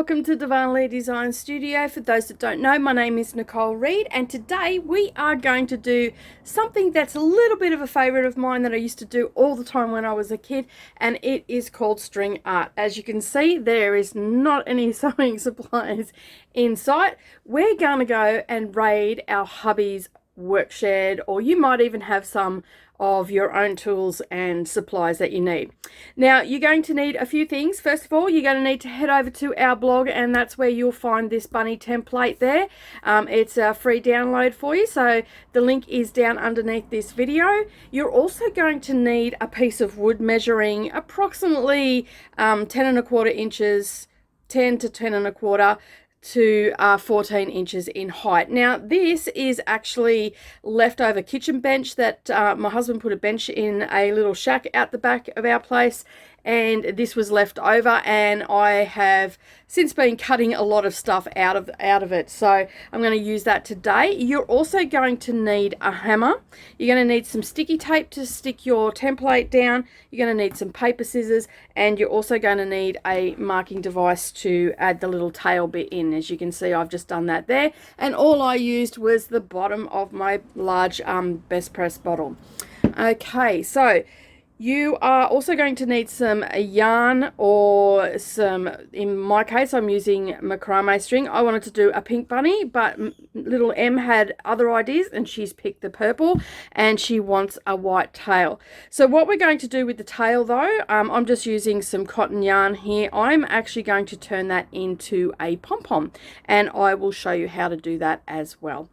welcome to Darvanalee Design Studio. For those that don't know, my name is Nicole Reed, and today we are going to do something that's a little bit of a favorite of mine that I used to do all the time when I was a kid, and it is called string art. As you can see, there is not any sewing supplies in sight. We're going to go and raid our hubby's work shed, or you might even have some of your own tools and supplies that you need. Now, you're going to need a few things. First of all, you're going to need to head over to our blog, and that's where you'll find this bunny template there. It's a free download for you, so the link is down underneath this video. You're also going to need a piece of wood measuring approximately 10¼ inches, 10 to 10¼ to 14 inches in height. Now, this is actually leftover kitchen bench that my husband put a bench in a little shack out the back of our place, and this was left over, and I have since been cutting a lot of stuff out of it, so I'm going to use that today. You're also going to need a hammer. You're going to need some sticky tape to stick your template down. You're going to need some paper scissors, and you're also going to need a marking device to add the little tail bit in. As you can see, I've just done that there, and all I used was the bottom of my large Best Press bottle. Okay, so you are also going to need some yarn, or some, in my case, I'm using macrame string. I wanted to do a pink bunny, but little M had other ideas, and she's picked the purple, and she wants a white tail. So what we're going to do with the tail, though, I'm just using some cotton yarn here. I'm actually going to turn that into a pom-pom, and I will show you how to do that as well.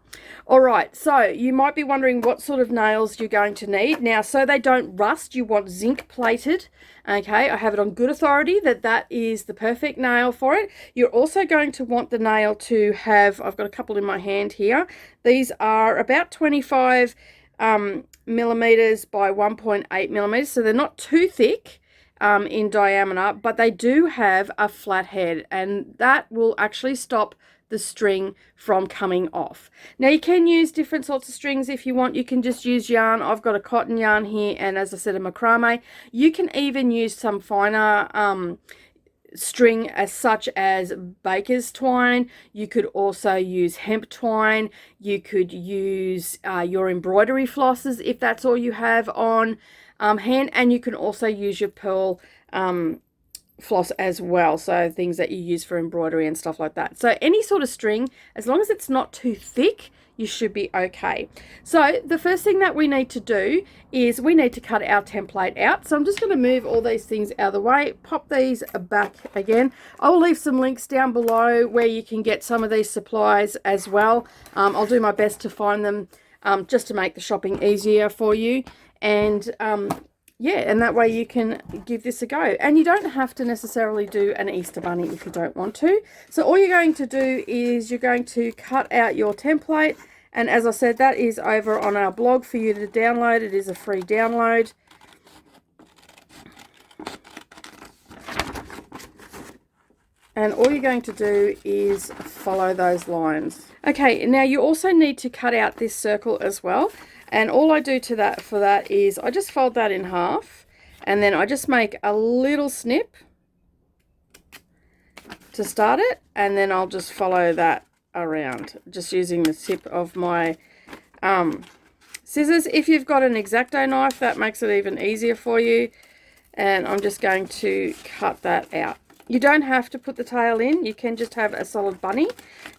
All right, so you might be wondering what sort of nails you're going to need. Now, so they don't rust, you want zinc plated. Okay, I have it on good authority that that is the perfect nail for it. You're also going to want the nail to have, I've got a couple in my hand here. These are about 25 millimeters by 1.8 millimeters, so they're not too thick in diameter, but they do have a flat head, and that will actually stop the string from coming off. Now, you can use different sorts of strings if you want. You can just use yarn. I've got a cotton yarn here, and as I said, a macrame. You can even use some finer string, as such as baker's twine. You could also use hemp twine. You could use your embroidery flosses if that's all you have on hand, and you can also use your pearl floss as well, so things that you use for embroidery and stuff like that. So any sort of string, as long as it's not too thick, you should be okay. So the first thing that we need to do is we need to cut our template out. So I'm just going to move all these things out of the way, pop these back again. I'll leave some links down below where you can get some of these supplies as well. I'll do my best to find them just to make the shopping easier for you, and yeah, and that way you can give this a go. And you don't have to necessarily do an Easter bunny if you don't want to. So all you're going to do is you're going to cut out your template. And as I said, that is over on our blog for you to download. It is a free download. And all you're going to do is follow those lines. Okay, now you also need to cut out this circle as well. And all I do for that is I just fold that in half, and then I just make a little snip to start it, and then I'll just follow that around, just using the tip of my scissors. If you've got an X-Acto knife, that makes it even easier for you. And I'm just going to cut that out. You don't have to put the tail in, you can just have a solid bunny,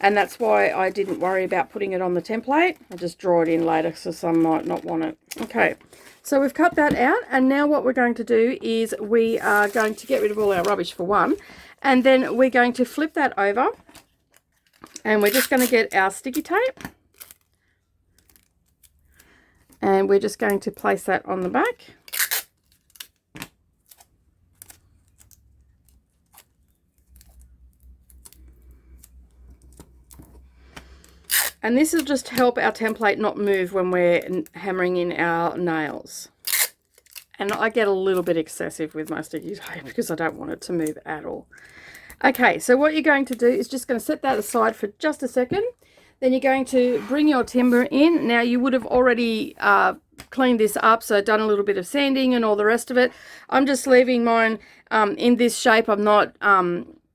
and that's why I didn't worry about putting it on the template. I'll just draw it in later, so some might not want it. Okay, so we've cut that out, and now what we're going to do is we are going to get rid of all our rubbish for one, and then we're going to flip that over, and we're just going to get our sticky tape, and we're just going to place that on the back. And this will just help our template not move when we're hammering in our nails. And I get a little bit excessive with my sticky tape because I don't want it to move at all. Okay, so what you're going to do is just going to set that aside for just a second. Then you're going to bring your timber in. Now, you would have already cleaned this up, so done a little bit of sanding and all the rest of it. I'm just leaving mine in this shape. I'm not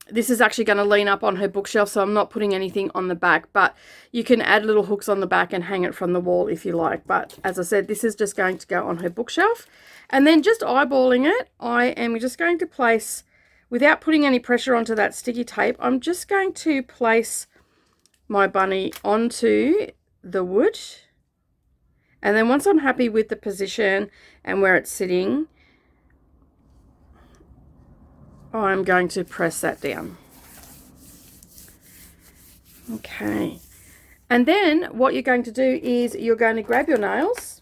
this is actually going to lean up on her bookshelf, so I'm not putting anything on the back, but you can add little hooks on the back and hang it from the wall if you like. But as I said, this is just going to go on her bookshelf. And then just eyeballing it, I am just going to place, without putting any pressure onto that sticky tape, I'm just going to place my bunny onto the wood. And then once I'm happy with the position and where it's sitting, I'm going to press that down. Okay. And then what you're going to do is you're going to grab your nails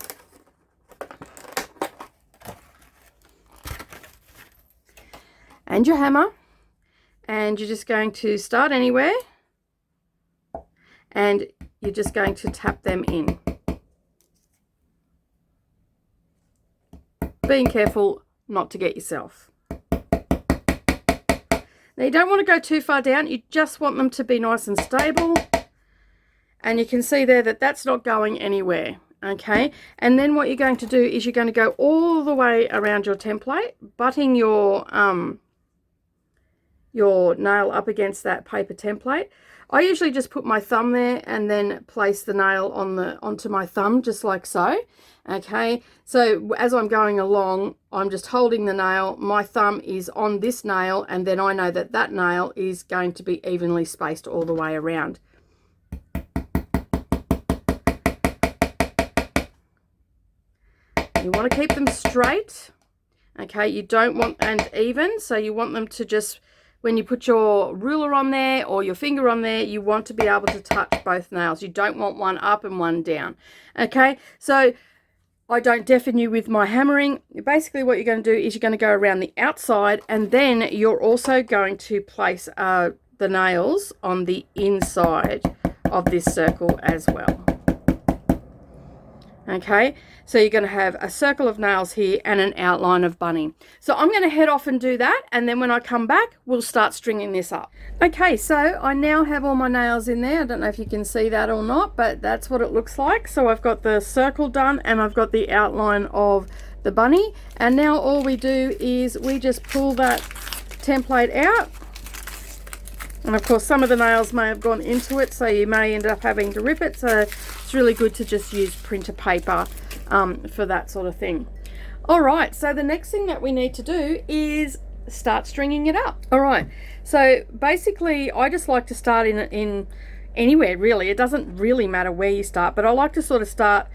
and your hammer, and you're just going to start anywhere, and you're just going to tap them in. Being careful not to get yourself. Now you don't want to go too far down, you just want them to be nice and stable. And you can see there that that's not going anywhere, okay? And then what you're going to do is you're going to go all the way around your template, butting your nail up against that paper template. I usually just put my thumb there and then place the nail onto my thumb, just like so. Okay, so as I'm going along, I'm just holding the nail, my thumb is on this nail, and then I know that that nail is going to be evenly spaced all the way around. You want to keep them straight, okay? You don't want and even, so you want them to just, when you put your ruler on there or your finger on there, you want to be able to touch both nails. You don't want one up and one down, okay? So I don't deafen you with my hammering. Basically what you're going to do is you're going to go around the outside, and then you're also going to place the nails on the inside of this circle as well. Okay, so you're going to have a circle of nails here and an outline of bunny. So I'm going to head off and do that, and then when I come back, we'll start stringing this up. Okay, so I now have all my nails in there. I don't know if you can see that or not, but that's what it looks like. So I've got the circle done, and I've got the outline of the bunny. And now all we do is we just pull that template out. And of course, some of the nails may have gone into it, so you may end up having to rip it. So it's really good to just use printer paper for that sort of thing. All right, so the next thing that we need to do is start stringing it up. All right, so basically I just like to start in anywhere really. It doesn't really matter where you start, but I like to sort of start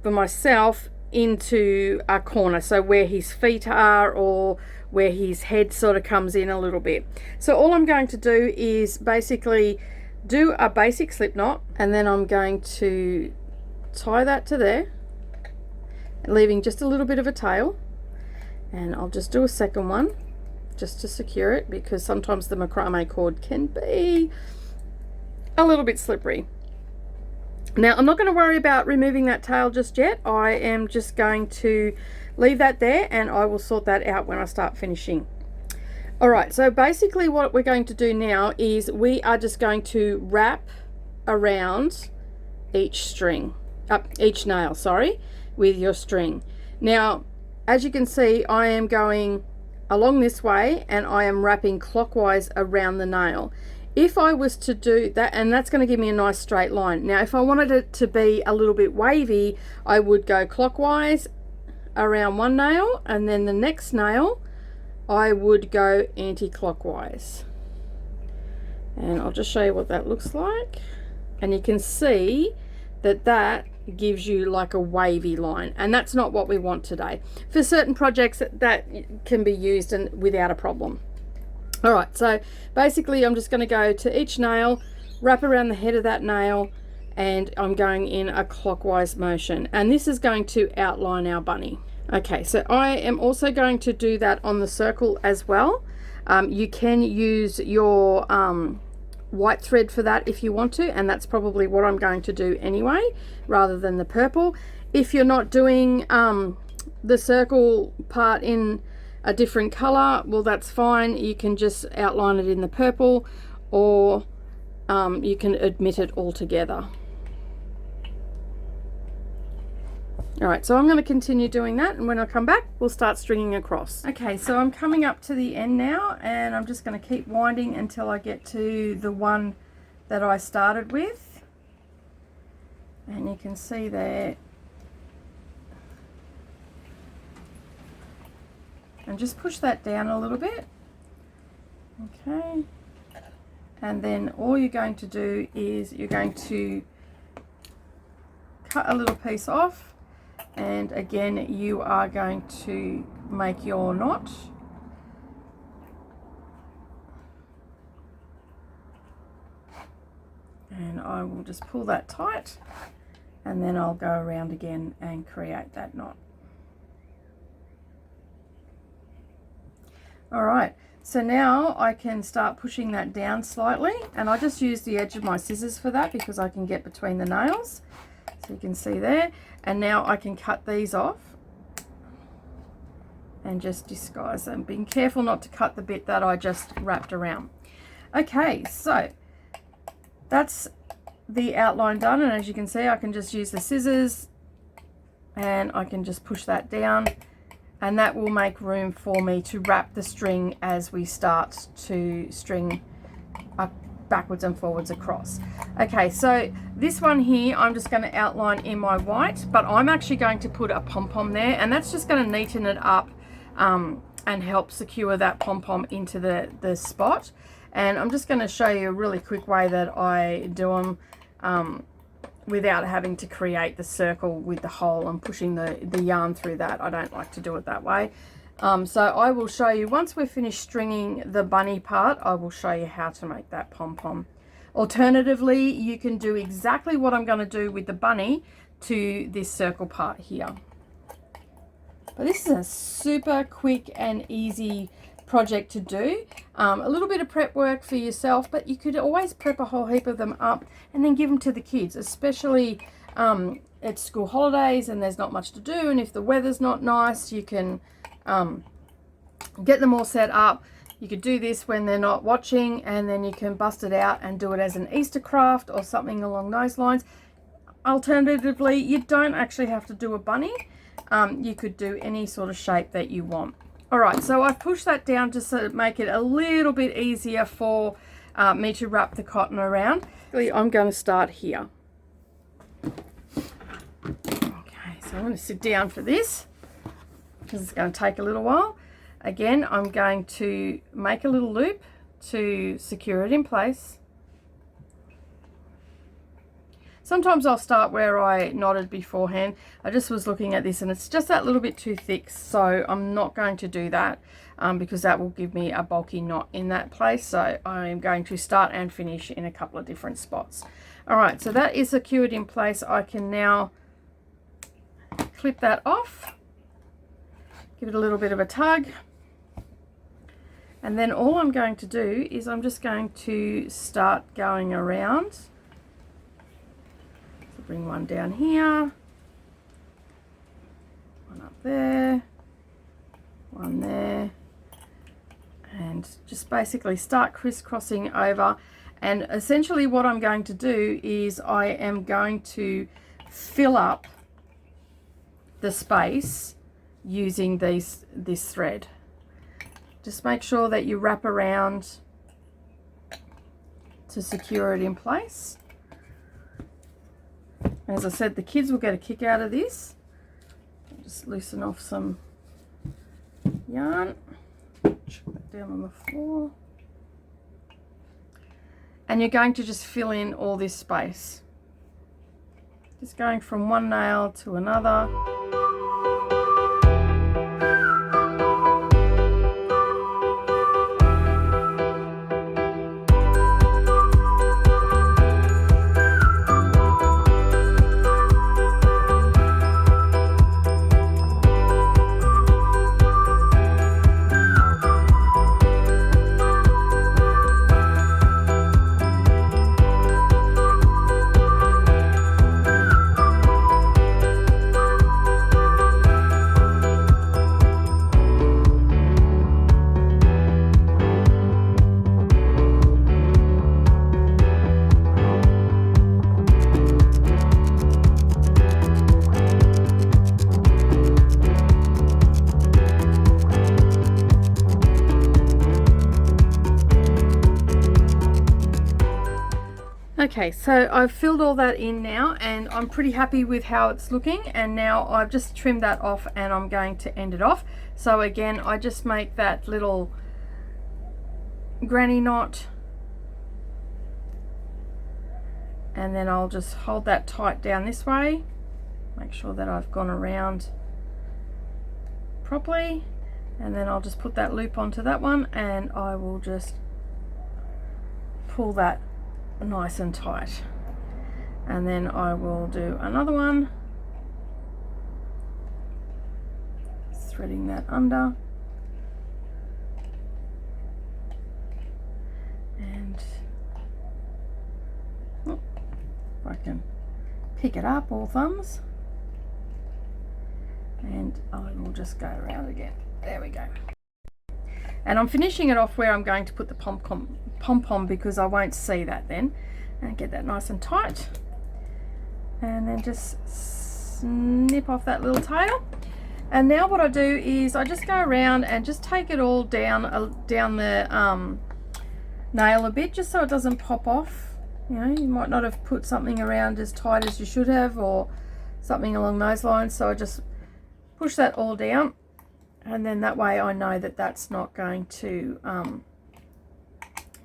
for myself into a corner, so where his feet are or where his head sort of comes in a little bit. So all I'm going to do is basically do a basic slip knot, and then I'm going to tie that to there, leaving just a little bit of a tail, and I'll just do a second one just to secure it, because sometimes the macrame cord can be a little bit slippery. Now I'm not going to worry about removing that tail just yet. I am just going to leave that there, and I will sort that out when I start finishing. All right, so basically what we're going to do now is we are just going to wrap around each nail, sorry, with your string. Now, as you can see, I am going along this way, and I am wrapping clockwise around the nail. If I was to do that, and that's going to give me a nice straight line. Now, if I wanted it to be a little bit wavy, I would go clockwise around one nail, and then the next nail I would go anti-clockwise. And I'll just show you what that looks like. And you can see that that gives you like a wavy line, and that's not what we want today. For certain projects that can be used and without a problem. All right, so basically I'm just going to go to each nail, wrap around the head of that nail, and I'm going in a clockwise motion, and this is going to outline our bunny. Okay, so I am also going to do that on the circle as well. You can use your white thread for that if you want to, and that's probably what I'm going to do anyway, rather than the purple. If you're not doing the circle part in a different color, well, that's fine. You can just outline it in the purple, or you can omit it altogether. All right, so I'm going to continue doing that, and when I come back, we'll start stringing across. Okay, so I'm coming up to the end now, and I'm just going to keep winding until I get to the one that I started with. And you can see there. And just push that down a little bit. Okay. And then all you're going to do is you're going to cut a little piece off. And again, you are going to make your knot. And I will just pull that tight, and then I'll go around again and create that knot. All right, so now I can start pushing that down slightly, and I just use the edge of my scissors for that because I can get between the nails. So you can see there, and now I can cut these off and just disguise them, being careful not to cut the bit that I just wrapped around. Okay, so that's the outline done, and as you can see, I can just use the scissors and I can just push that down, and that will make room for me to wrap the string as we start to string up backwards and forwards across. Okay, so this one here I'm just going to outline in my white, but I'm actually going to put a pom-pom there, and that's just going to neaten it up and help secure that pom-pom into the spot. And I'm just going to show you a really quick way that I do them without having to create the circle with the hole and pushing the yarn through that. I don't like to do it that way. So I will show you, once we're finished stringing the bunny part, I will show you how to make that pom-pom. Alternatively, you can do exactly what I'm going to do with the bunny to this circle part here. But this is a super quick and easy project to do. A little bit of prep work for yourself, but you could always prep a whole heap of them up and then give them to the kids, especially it's school holidays and there's not much to do, and if the weather's not nice, you can get them all set up. You could do this when they're not watching, and then you can bust it out and do it as an Easter craft or something along those lines. Alternatively, you don't actually have to do a bunny. You could do any sort of shape that you want. All right, so I've pushed that down just to make it a little bit easier for me to wrap the cotton around. I'm going to start here. Okay, so I'm going to sit down for this because it's going to take a little while. Again, I'm going to make a little loop to secure it in place. Sometimes I'll start where I knotted beforehand. I just was looking at this and it's just that little bit too thick, so I'm not going to do that because that will give me a bulky knot in that place. So I'm going to start and finish in a couple of different spots. All right, so that is secured in place. I can now clip that off, give it a little bit of a tug, and then all I'm going to do is I'm just going to start going around. So bring one down here, one up there, one there, and just basically start crisscrossing over. And essentially what I'm going to do is I am going to fill up the space using this thread. Just make sure that you wrap around to secure it in place. As I said, the kids will get a kick out of this. I'll just loosen off some yarn, chuck that down on the floor. And you're going to just fill in all this space. Just going from one nail to another. Okay, so I've filled all that in now and I'm pretty happy with how it's looking, and now I've just trimmed that off and I'm going to end it off. So again, I just make that little granny knot and then I'll just hold that tight down this way, make sure that I've gone around properly, and then I'll just put that loop onto that one and I will just pull that nice and tight, and then I will do another one, threading that under, and if I can pick it up, all thumbs, and I will just go around again. There we go. And I'm finishing it off where I'm going to put the pom-pom because I won't see that then. And get that nice and tight. And then just snip off that little tail. And now what I do is I just go around and just take it all down the nail a bit, just so it doesn't pop off. You know, you might not have put something around as tight as you should have, or something along those lines. So I just push that all down, and then that way I know that that's not going to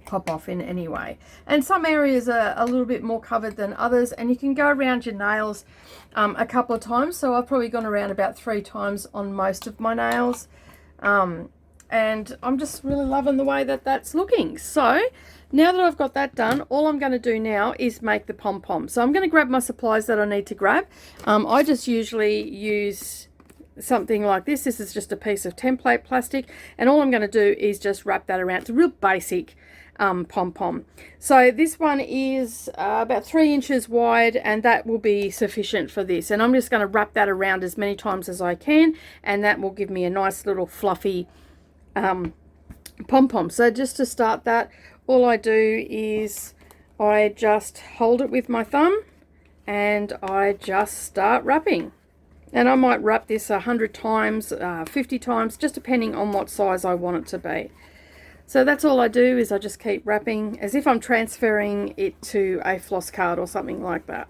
pop off in any way. And some areas are a little bit more covered than others, and you can go around your nails a couple of times. So I've probably gone around about 3 times on most of my nails, and I'm just really loving the way that that's looking. So now that I've got that done, all I'm going to do now is make the pom-pom. So I'm going to grab my supplies that I need to grab. I just usually use something like this. This is just a piece of template plastic, and all I'm going to do is just wrap that around. It's a real basic pom-pom. So this one is about 3 inches wide, and that will be sufficient for this. And I'm just going to wrap that around as many times as I can, and that will give me a nice little fluffy pom-pom. So just to start that, all I do is I just hold it with my thumb and I just start wrapping. And I might wrap this 100 times, 50 times, just depending on what size I want it to be. So that's all I do, is I just keep wrapping as if I'm transferring it to a floss card or something like that.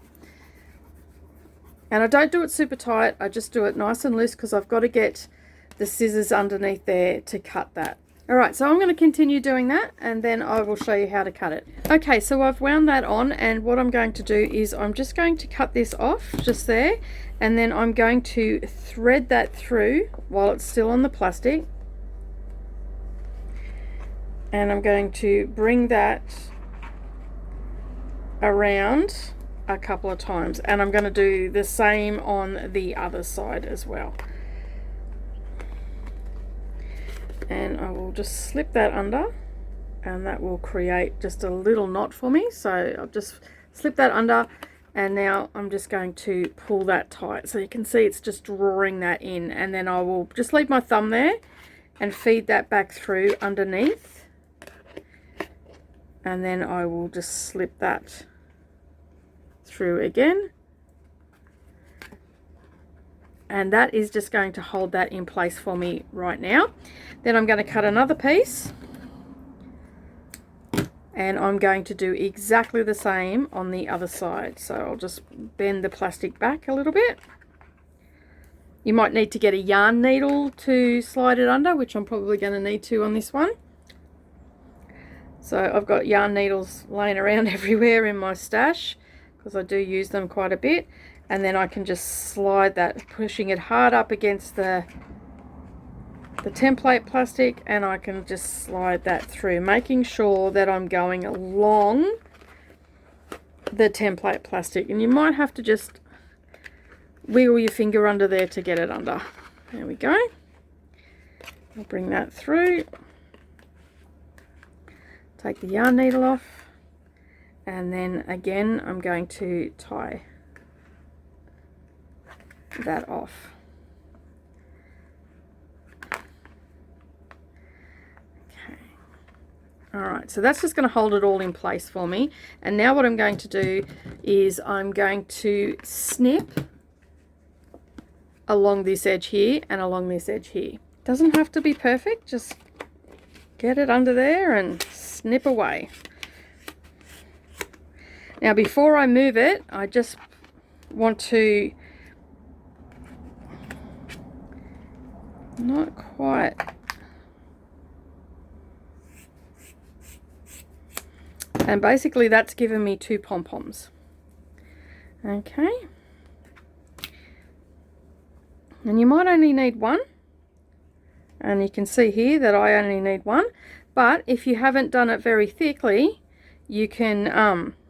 And I don't do it super tight, I just do it nice and loose because I've got to get the scissors underneath there to cut that. Alright, so I'm going to continue doing that and then I will show you how to cut it. Okay, so I've wound that on, and what I'm going to do is I'm just going to cut this off just there, and then I'm going to thread that through while it's still on the plastic. And I'm going to bring that around a couple of times, and I'm going to do the same on the other side as well. And I will just slip that under, and that will create just a little knot for me. So I'll just slip that under, and now I'm just going to pull that tight. So you can see it's just drawing that in, and then I will just leave my thumb there and feed that back through underneath. And then I will just slip that through again. And that is just going to hold that in place for me right now. Then I'm going to cut another piece, and I'm going to do exactly the same on the other side. So I'll just bend the plastic back a little bit. You might need to get a yarn needle to slide it under, which I'm probably going to need to on this one. So I've got yarn needles laying around everywhere in my stash because I do use them quite a bit. And then I can just slide that, pushing it hard up against the template plastic, and I can just slide that through, making sure that I'm going along the template plastic. And you might have to just wiggle your finger under there to get it under. There we go. I'll bring that through. Take the yarn needle off, and then again I'm going to tie that off. Okay. Alright, so that's just going to hold it all in place for me. And now what I'm going to do is I'm going to snip along this edge here and along this edge here. Doesn't have to be perfect, just get it under there and snip away. Now before I move it, I just want to, not quite, and basically that's given me 2 pom-poms. Okay, and you might only need 1, and you can see here that I only need 1, but if you haven't done it very thickly, you can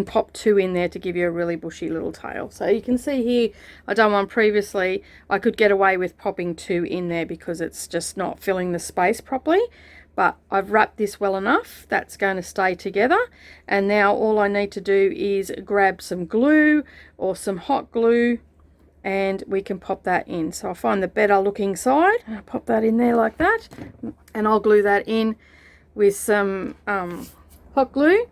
pop 2 in there to give you a really bushy little tail. So you can see here, I done one previously. I could get away with popping 2 in there because it's just not filling the space properly. But I've wrapped this well enough. That's going to stay together. And now all I need to do is grab some glue or some hot glue, and we can pop that in. So I'll find the better looking side. I'll pop that in there like that. And I'll glue that in with some hot glue.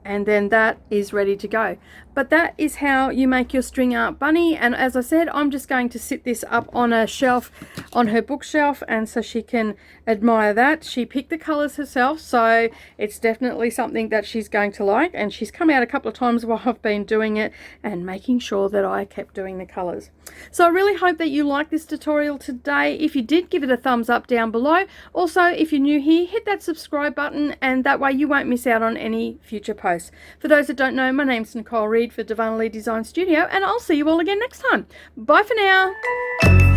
And then that is ready to go. But that is how you make your string art bunny. And as I said, I'm just going to sit this up on a shelf, on her bookshelf, and so she can admire that. She picked the colors herself, so it's definitely something that she's going to like. And she's come out a couple of times while I've been doing it and making sure that I kept doing the colors. So I really hope that you liked this tutorial today. If you did, give it a thumbs up down below. Also, if you're new here, hit that subscribe button, and that way you won't miss out on any future posts. For those that don't know, my name's Nicole Reid for Darvanalee Design Studio, and I'll see you all again next time. Bye for now.